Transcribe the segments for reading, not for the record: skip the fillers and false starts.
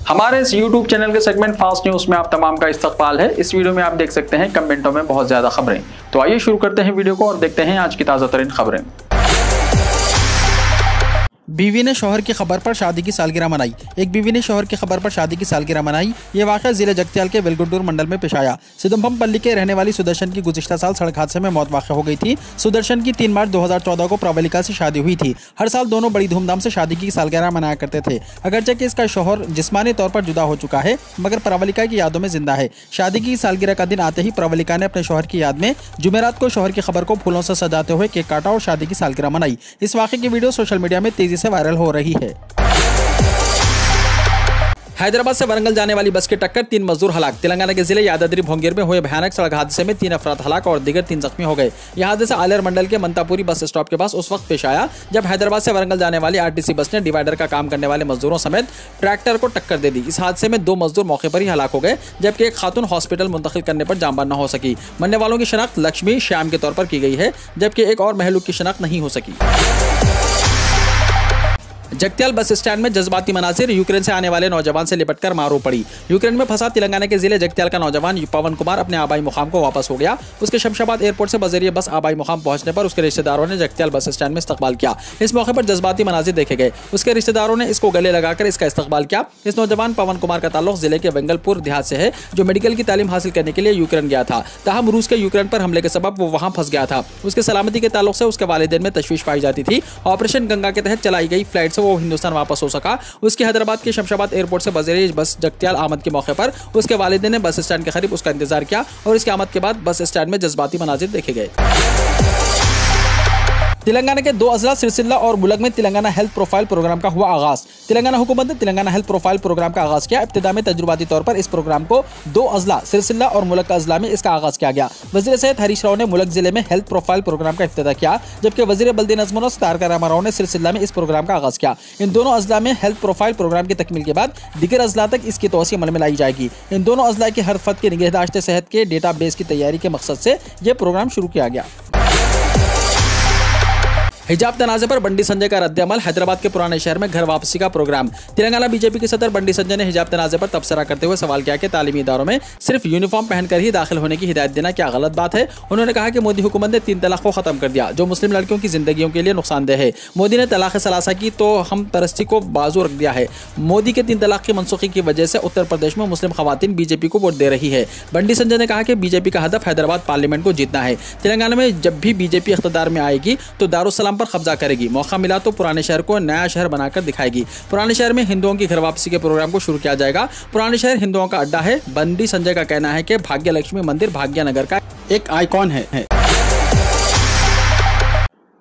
हमारे इस YouTube channel के सेगमेंट फास्ट न्यूज में आप तमाम का इस्तकबाल है। इस वीडियो में आप देख सकते हैं कमेंटों में बहुत ज्यादा खबरें। तो आइए शुरू करते हैं वीडियो को और देखते हैं आज की ताजा तरीन खबरें। बीवी ने शौहर की खबर पर शादी की सालगिरह मनाई। एक बीवी ने शौहर की खबर पर शादी की सालगिरह मनाई। ये वाक़या जिले जगत्याल के वेलगुंडूर मंडल में पेश आया। सिदम्बमपल्ली के रहने वाली सुदर्शन की गुज़िश्ता साल सड़क हादसे में मौत वाक़ हो गई थी। सुदर्शन की 3 मार्च 2014 को प्रवलिका से शादी हुई थी। हर साल दोनों बड़ी धूमधाम से शादी की सालगिरह मनाया करते थे। अगरचे कि इसका शौहर जिस्मानी तौर पर जुदा हो चुका है, मगर प्रवलिका की यादों में जिंदा है। शादी की सालगिरह का दिन आते ही प्रवलिका ने अपने शौहर की याद में जुमेरात को शौहर की खबर को फूलों से सजाते हुए केक काटा और शादी की सालगिरह मनाई। इस वाक़े की वीडियो सोशल मीडिया में तेजी से वायरल हो रही है। हैदराबाद से वरंगल जाने वाली बस की टक्कर, 3 मजदूर हलाक। तेलंगाना के जिले यादाद्री भोंगीर में हुए भयानक सड़क हादसे में 3 अफराद हलाक और दीगर 3 जख्मी हो गए। यह हादसा आलेर मंडल के मंतापुरी बस स्टॉप के पास उस वक्त पेश आया जब हैदराबाद से वरंगल जाने वाली आरटीसी बस ने डिवाइडर का काम करने वाले मजदूरों समेत ट्रैक्टर को टक्कर दे दी। इस हादसे में 2 मजदूर मौके पर ही हलाक हो गए, जबकि एक खातून हॉस्पिटल मुंतकिल करने पर जांबान न हो सकी। मरने वालों की शनाख्त लक्ष्मी श्याम के तौर पर की गई है, जबकि एक और महलूक की शनाख्त नहीं हो सकी। जगत्याल बस स्टैंड में जज्बाती मनाजिर, यूक्रेन से आने वाले नौजवान से लिपटकर मारो पड़ी। यूक्रेन में फंसा तेलंगाना के जिले जगत्याल का नौजवान पवन कुमार अपने आबाई मुकाम को वापस हो गया। उसके शमशाबाद एयरपोर्ट से बजरिए बस आबाई मुकाम पहुंचने पर उसके रिश्तेदारों ने जगत्याल बस स्टैंड में इस्तकबाल किया। इस मौके पर जज्बाती मनाजिर देखे गए। उसके रिश्तेदारों ने इसको गले लगाकर इसका इस्तकबाल किया। इस नौजवान पवन कुमार का ताल्लुक जिले के वेंगलपुर देहात से है, जो मेडिकल की तालीम हासिल करने के लिए यूक्रेन गया था। ताहम रूस के यूक्रेन पर हमले के सबब वो वहां फंस गया था। उसके सलामती के ताल्लुक से उसके वालिदैन में तशवीश पाई जाती थी। ऑपरेशन गंगा के तहत चलाई गई फ्लाइट से वो हिंदुस्तान वापस हो सका। उसकी हैदराबाद के शमशाबाद एयरपोर्ट से बजरिए बस जगत्याल आमद के मौके पर उसके वालिदैन ने बस स्टैंड के करीब उसका इंतजार किया और इसके आमद के बाद बस स्टैंड में जज्बाती मनाजिर देखे गए। तेलंगाना के 2 अजला सिरसिल्ला और मुलग में तेलंगाना हेल्थ प्रोफाइल प्रोग्राम का हुआ आगाज। तेलंगाना हुकूमत ने तेलंगाना हेल्थ प्रोफाइल प्रोग्राम का आगाज किया। इब्तिदा में तजुर्बाती तौर पर इस प्रोग्राम को 2 अजला सिरसिल्ला और मुलग का अजला में इसका आगाज किया गया। वजीर सेहत हरीश राव ने मुलग जिले में हेल्थ प्रोफाइल प्रोग्राम का इफ्तिदा किया, जबकि वजीर बल्दी नज़्म और तारका रामा राव ने सिरसिल्ला में इस प्रोग्राम का आगाज किया। इन दोनों अजला में हेल्थ प्रोफाइल प्रोग्राम की तकमील के बाद दीगर अजला तक इसकी तोसी अमल में लाई जाएगी। इन दोनों अजला के हर फर्द की निगहदाश्त सेहत के डेटा बेस की तैयारी के मकसद से यह प्रोग्राम शुरू किया गया। हिजाब तनाज़े पर बंडी संजय का रद्द-ए-अमल, हैदराबाद के पुराने शहर में घर वापसी का प्रोग्राम। तेलंगाना बीजेपी के सदर बंडी संजय ने हिजाब तनाज़े पर तबसरा करते हुए सवाल किया कि तालीमी इदारों में सिर्फ यूनिफॉर्म पहनकर ही दाखिल होने की हिदायत देना क्या गलत बात है। उन्होंने कहा कि मोदी हुकूमत ने 3 तलाक को खत्म कर दिया, जो मुस्लिम लड़कियों की जिंदगियों के लिए नुकसानदेह है। मोदी ने तलाक सलासा की तो हम परस्ती को बाजू रख दिया है। मोदी के 3 तलाक की मनसूखी की वजह से उत्तर प्रदेश में मुस्लिम खवातीन बीजेपी को वोट दे रही है। बंडी संजय ने कहा कि बीजेपी का हदफ हैदराबाद पार्लियामेंट को जीतना है। तेलंगाना में जब भी बीजेपी इख्तियार में आएगी तो दारुस्सलाम पर कब्जा करेगी। मौका मिला तो पुराने शहर को नया शहर बनाकर दिखाएगी। पुराने शहर में हिंदुओं की घर वापसी के प्रोग्राम को शुरू किया जाएगा। पुराने शहर हिंदुओं का अड्डा है। बंडी संजय का कहना है कि भाग्य लक्ष्मी मंदिर भाग्यनगर का एक आइकॉन है।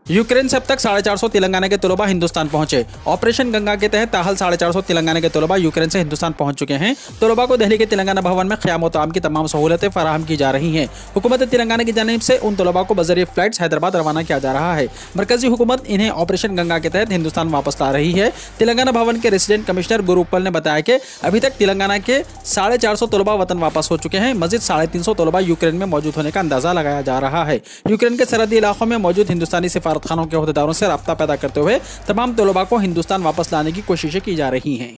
यूक्रेन से अब तक 450 तेलंगाना के तलबा हिंदुस्तान पहुंचे। ऑपरेशन गंगा के तहत ताहल 450 तेलंगाना के तलबा यूक्रेन से हिंदुस्तान पहुंच चुके हैं। तलबा को दिल्ली के तेलंगाना भवन में क़याम व ताम की तमाम सहूलतें फराहम की जा रही हैं। हुकूमत तेलंगाना की जानिब से उन तलबा को बजरिए फ्लाइट्स हैदराबाद रवाना किया जा रहा है। मरकजी हुकूमत इन्हें ऑपरेशन गंगा के तहत हिंदुस्तान वापस ला रही है। तेलंगाना भवन के रेसिडेंट कमिश्नर गुरुप्पल ने बताया कि अभी तक तेलंगाना के 450 तलबा वतन वापस हो चुके हैं। मजीद 350 तलबा यूक्रेन में मौजूद होने का अंदाजा लगाया जा रहा है। यूक्रेन के सरहदी इलाकों में मौजूद हिंदुस्तानी सिफारतखानों के अहदेदारों से राब्ता पैदा करते हुए तमाम तलबा को हिंदुस्तान वापस लाने की कोशिशें की जा रही हैं।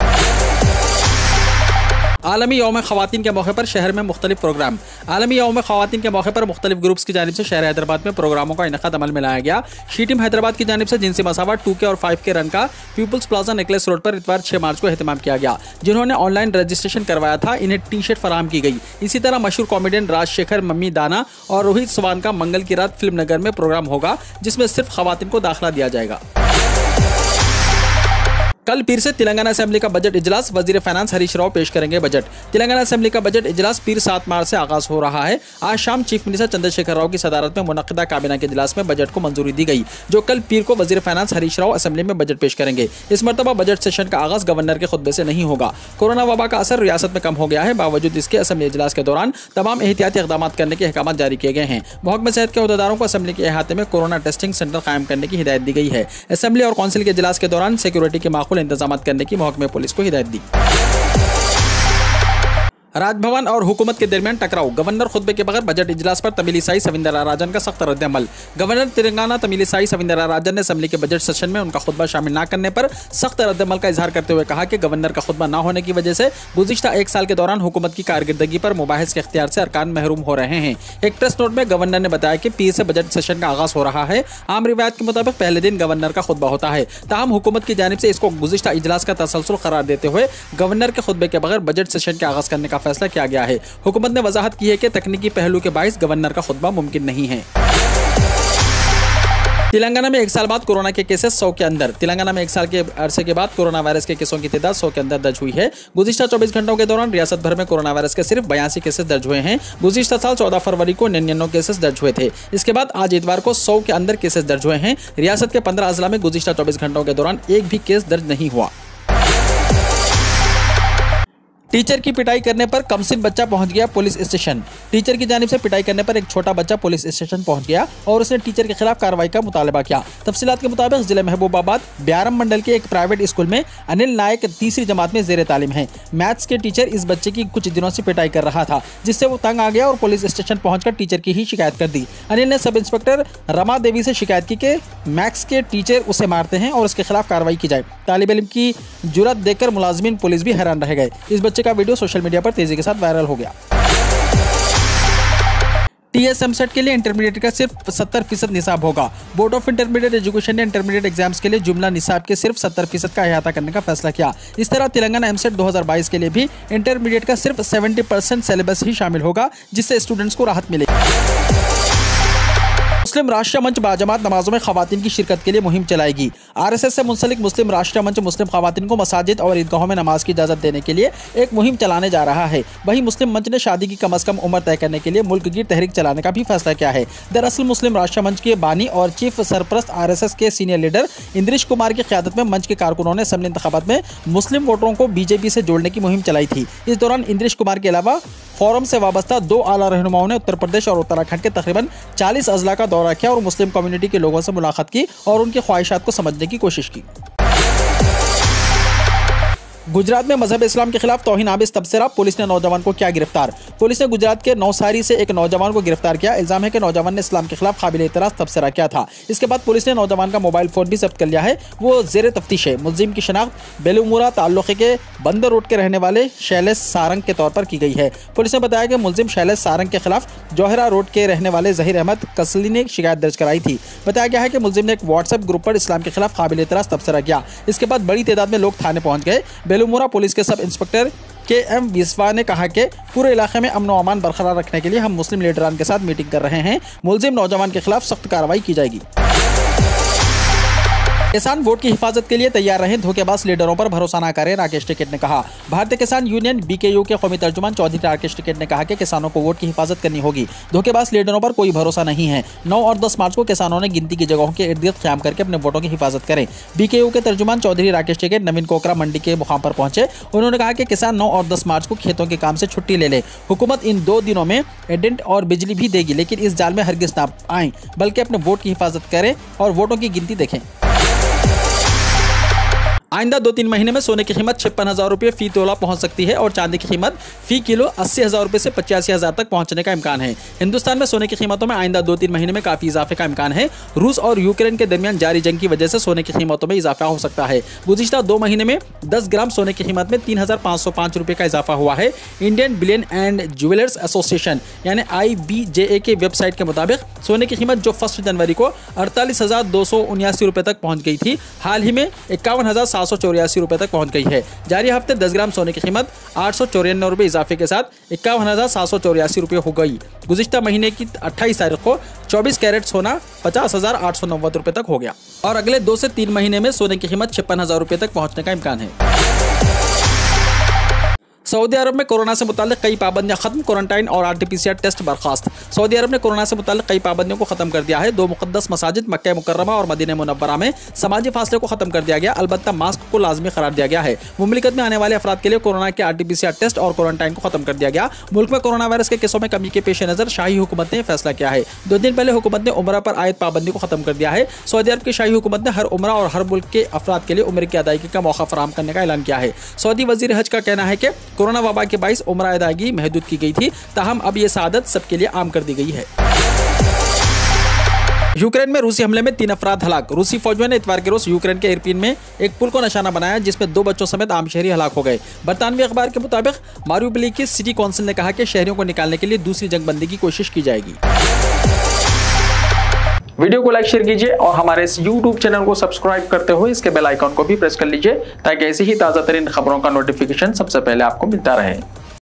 आलमी यौम ख़वातीन के मौके पर शहर में मुख्तलिफ प्रोग्राम। आलमी यौम ख़वातीन के मौके पर मुख्तलिफ ग्रुप्स की जानिब से शहर हैदराबाद में प्रोग्रामों का इनक़ाद अमल में लाया गया। शी टीम हैदराबाद की जानिब से जिनसी मसावत 2K और 5K रन का पीपल्स प्लाजा नेकलेस रोड पर इतवार 6 मार्च को एहतमाम किया गया। जिन्होंने ऑनलाइन रजिस्ट्रेशन करवाया था इन्हें टी-शर्ट फराहम की गई। इसी तरह मशहूर कॉमेडियन राजशेखर मम्मी दाना और रोहित स्वान का मंगल की रात फिल्म नगर में प्रोग्राम होगा, जिसमें सिर्फ ख़वातीन को दाखिला दिया जाएगा। कल पीर से तेलंगाना असेंबली का बजट इजलास, वजीर फाइनेंस हरीश राव पेश करेंगे बजट। तेलंगाना असेंबली का बजट इजलास पीर 7 मार्च से आगाज हो रहा है। आज शाम चीफ मिनिस्टर चंद्रशेखर राव की सदारत में मुनक्किदा काबीना के इजलास में बजट को मंजूरी दी गई, जो कल पीर को वजीर फाइनेंस हरीश राव असेंबली में बजट पेश करेंगे। इस मरतबा बजट सेशन का आगाज गवर्नर के खुतबे से नहीं होगा। कोरोना वबा का असर रियासत में कम हो गया है। बावजूद इसके असेंबली इजलास के दौरान तमाम एहतियाती इक़दाम करने के अहकाम जारी किए गए हैं। महकमा सेहत के अहदेदारों को असेंबली के अहाते में कोरोना टेस्टिंग सेंटर कायम करने की हिदायत दी गई है। असेंबली और काउंसिल के इजलास के दौरान सिक्योरिटी के माकूल इंतजाम करने की महकमे पुलिस को हिदायत दी। राजभवन और हुकूमत के दरमियान टकराव, गवर्नर खुतबे के बगैर बजट इजलास पर तमिलिसाई सविंदराराजन का सख्त रद्द-ए-अमल। गवर्नर तेलंगाना तमिलिसाई सविंदराराजन ने असेंबली के बजट सेशन में उनका खुतबा शामिल न करने पर सख्त रद्द-ए-अमल का इजहार करते हुए कहा कि गवर्नर का खुतबा न होने की वजह से गुज़िश्ता एक साल के दौरान हुकूमत की कारकर्दगी पर मुबाहिस के इख्तियार से अरकान महरूम हो रहे हैं। एक प्रेस नोट में गवर्नर ने बताया कि 30 से बजट सेशन का आगाज हो रहा है। आम रिवायत के मुताबिक पहले दिन गवर्नर का खुतबा होता है, ताहम हुकूमत की जानिब से इसको गुज़िश्ता इजलास का तसलसल करार देते हुए गवर्नर के खुतबे के बगैर बजट सेशन के आगाज करने का फैसला किया गया है। हुकूमत ने वजाहत की है कि तकनीकी पहलू के बाइस गवर्नर का खुतबा मुमकिन नहीं है। तेलंगाना में एक साल बाद कोरोना के केसेस 100 के अंदर। तेलंगाना में एक साल के अरसे के बाद कोरोना वायरस के केसों की तादाद 100 के अंदर दर्ज हुई है। गुज़िश्ता 24 घंटों के दौरान रियासत भर में कोरोना वायरस के सिर्फ 82 केसेस दर्ज हुए हैं। गुज़िश्ता साल 14 फरवरी को 99 केसेस दर्ज हुए थे। इसके बाद आज इतवार को 100 के अंदर केसेस दर्ज हुए हैं। रियासत के 15 अजला में गुज़िश्ता 24 घंटों के दौरान एक भी केस दर्ज नहीं हुआ। टीचर की पिटाई करने पर कमसिन बच्चा पहुंच गया पुलिस स्टेशन। टीचर की जानिब से पिटाई करने पर एक छोटा बच्चा पुलिस स्टेशन पहुंच गया और उसने टीचर के खिलाफ कार्रवाई का मुतालबा किया। तफसीलात के मुताबिक जिले महबूबाबाद ब्यारम मंडल के एक प्राइवेट स्कूल में अनिल नायक तीसरी जमात में जेर तालीम है। मैथ्स के टीचर इस बच्चे की कुछ दिनों से पिटाई कर रहा था, जिससे वो तंग आ गया और पुलिस स्टेशन पहुंचकर टीचर की ही शिकायत कर दी। अनिल ने सब इंस्पेक्टर रमा देवी से शिकायत की कि मैथ्स के टीचर उसे मारते हैं और उसके खिलाफ कार्रवाई की जाए। तालिब इल्म की जुर्रत देखकर मुलाजिमीन पुलिस भी हैरान रह गए। इस बच्चे का वीडियो सोशल मीडिया पर तेजी के साथ वायरल हो गया। TSMSET के लिए इंटरमीडिएट का सिर्फ 70% निसाब होगा। बोर्ड ऑफ इंटरमीडिएट एजुकेशन ने इंटरमीडिएट एग्जाम्स के लिए जुमला निसाब के सिर्फ 70% का अहाता करने का फैसला किया। इस तरह तेलंगाना MSET 2022 के लिए भी इंटरमीडिएट का सिर्फ 70% सिलेबस ही शामिल होगा, जिससे स्टूडेंट्स को राहत मिलेगी। मुस्लिम राष्ट्रीय मंच बाजमात नमाजों में खवातीन की शिरकत के लिए मुहिम चलाएगी। RSS से मुंसलिक मुस्लिम राष्ट्रीय मंच मुस्लिम खवातीन को मसाजिद और ईदगाहों में नमाज की इजाज़त देने के लिए एक मुहिम चलाने जा रहा है। वहीं मुस्लिम मंच ने शादी की कम अज़ कम उम्र तय करने के लिए मुल्क गिर तहरीक चलाने का भी फैसला किया है। दरअसल मुस्लिम राष्ट्रीय मंच के बानी और चीफ सरपरस्त RSS के सीनियर लीडर इंद्रिश कुमार की क़यादत में मंच के कारकुनों ने असेंबली इंतखाबात में मुस्लिम वोटरों को BJP से जोड़ने की मुहिम चलाई थी। इस दौरान इंद्रिश कुमार के अलावा फोरम से वाबस्ता 2 आला रहनुमाओं ने उत्तर प्रदेश और उत्तराखंड के तकरीबन 40 अजला का दौरा किया और मुस्लिम कम्युनिटी के लोगों से मुलाकात की और उनकी ख्वाहिशात को समझने की कोशिश की। गुजरात में मजहब इस्लाम के खिलाफ तौहीन आमिज़ तबसरा, पुलिस ने नौजवान को किया गिरफ्तार। पुलिस ने गुजरात के नौसारी से एक नौजवान को गिरफ्तार किया। इल्जाम है कि नौजवान ने इस्लाम के खिलाफ काबिल एतराज़ तबसरा किया था। इसके बाद पुलिस ने नौजवान का मोबाइल फोन भी जब्त कर लिया है। वो जेर तफ्तीश है। मुलजिम की शनाख्त बेलुमुरा ताल्लुक़े के बंदर रोड के रहने वाले शैलेश सारंग के तौर पर की गई है। पुलिस ने बताया कि मुलजिम शैलेश सारंग के खिलाफ जौहरा रोड के रहने वाले ज़हीर अहमद कसली ने शिकायत दर्ज कराई थी। बताया गया है कि मुलजिम ने एक व्हाट्सएप ग्रुप पर इस्लाम के खिलाफ काबिल एतराज़ तबसरा किया। इसके बाद बड़ी तादाद में लोग थाने पहुँच गए। बेलुमुरा पुलिस के इंस्पेक्टर KM विस्वा ने कहा कि पूरे इलाके में अमन व अमान बरकरार रखने के लिए हम मुस्लिम लीडरान के साथ मीटिंग कर रहे हैं। मुलजिम नौजवान के खिलाफ सख्त कार्रवाई की जाएगी। किसान वोट की हिफाजत के लिए तैयार रहें, धोखेबाज लीडरों पर भरोसा न करें, राकेश टिकैत ने कहा। भारतीय किसान यूनियन BKU के कौमी तर्जुमान चौधरी राकेश टिकैत ने कहा कि किसानों को वोट की हिफाजत करनी होगी, धोखेबाज लीडरों पर कोई भरोसा नहीं है। 9 और 10 मार्च को किसानों ने गिनती की जगहों के इर्द गिर्द क़याम करके अपने वोटों की हिफाजत करें। BKU के तर्जुमान चौधरी राकेश टिकैत नवीन कोकरा मंडी के मुकाम पर पहुंचे। उन्होंने कहा कि किसान 9 और 10 मार्च को खेतों के काम से छुट्टी ले ले। हुकूमत इन 2 दिनों में एडेंट और बिजली भी देगी, लेकिन इस जाल में हरगिज़ ना आएं, बल्कि अपने वोट की हिफाजत करें और वोटों की गिनती देखें। आइंदा 2-3 महीने में सोने की कीमत 56,000 रुपये फी तोला पहुंच सकती है और चांदी की कीमत फी किलो 80,000 रुपये से 85,000 तक पहुंचने का इम्कान है। हिंदुस्तान में सोने की कीमतों में आइंदा 2-3 महीने में काफ़ी इजाफे का इम्कान है। रूस और यूक्रेन के दरमियान जारी जंग की वजह से सोने की कीमतों में इजाफा हो सकता है। गुज़िश्ता 2 महीने में 10 ग्राम सोने की कीमत में 3,505 रुपये का इजाफा हुआ है। Indian billion and jewellers association यानी IBJA के वेबसाइट के मुताबिक सोने की कीमत जो 1 जनवरी को 48,279 रुपये तक पहुँच गई थी, हाल ही में 51,784 रुपये तक पहुंच गई है। जारी हफ्ते 10 ग्राम सोने की कीमत 894 रुपये इजाफे के साथ 51,784 रुपये हो गई। गुज़िश्ता महीने की 28 तारीख को 24 कैरेट सोना 50,890 रुपये तक हो गया और अगले 2 से 3 महीने में सोने की कीमत 56,000 रुपये तक पहुंचने का इम्कान है। सऊदी अरब में कोरोना से मुताल्लिक कई पाबंदियां खत्म, क्वारंटाइन और RT-PCR टेस्ट बर्खास्त। सऊदी अरब ने कोरोना से मुताल्लिक कई पाबंदियों को खत्म कर दिया है। 2 मुक़द्दस मसाजिद मक्का मुकर्रमा और मदीना मुनव्वरा में समाजी फासले को खत्म कर दिया गया, अलबत्ता मास्क को लाजमी करार दिया गया है। मुमलिकत में आने वाले अफराद के लिए कोरोना के RT-PCR टेस्ट और क्वारंटाइन को खत्म कर दिया गया। मुल्क में कोरोना वायरस के केसों में कमी के पेश नज़र शाही हुकूमत ने फैसला किया है। 2 दिन पहले हुकूमत ने उम्रा पर आयद पाबंदी को खत्म कर दिया है। सऊदी अरब की शाही हुकूमत ने हर उम्रा और हर मुल्क के अफराद के लिए उम्र की अदायगी का मौका फराहम करने का ऐलान किया है। सऊदी वजीर हज का कहना है कि कोरोना वबा के बाइस उम्र अदायगी महदूद की गई थी, ताहम अब ये सादत सबके लिए आम कर दी गई है। यूक्रेन में रूसी हमले में 3 अफराद हलाक। रूसी फौजियों ने इतवार के रोज यूक्रेन के इरपिन में एक पुल को निशाना बनाया, जिसमें 2 बच्चों समेत आम शहरी हलाक हो गए। बरतानवी अखबार के मुताबिक मारिउपोल की सिटी काउंसिल ने कहा कि शहरियों को निकालने के लिए दूसरी जंगबंदी की कोशिश की जाएगी। वीडियो को लाइक शेयर कीजिए और हमारे इस YouTube चैनल को सब्सक्राइब करते हुए इसके बेल आइकॉन को भी प्रेस कर लीजिए, ताकि ऐसी ही ताज़ा तरीन खबरों का नोटिफिकेशन सबसे पहले आपको मिलता रहे।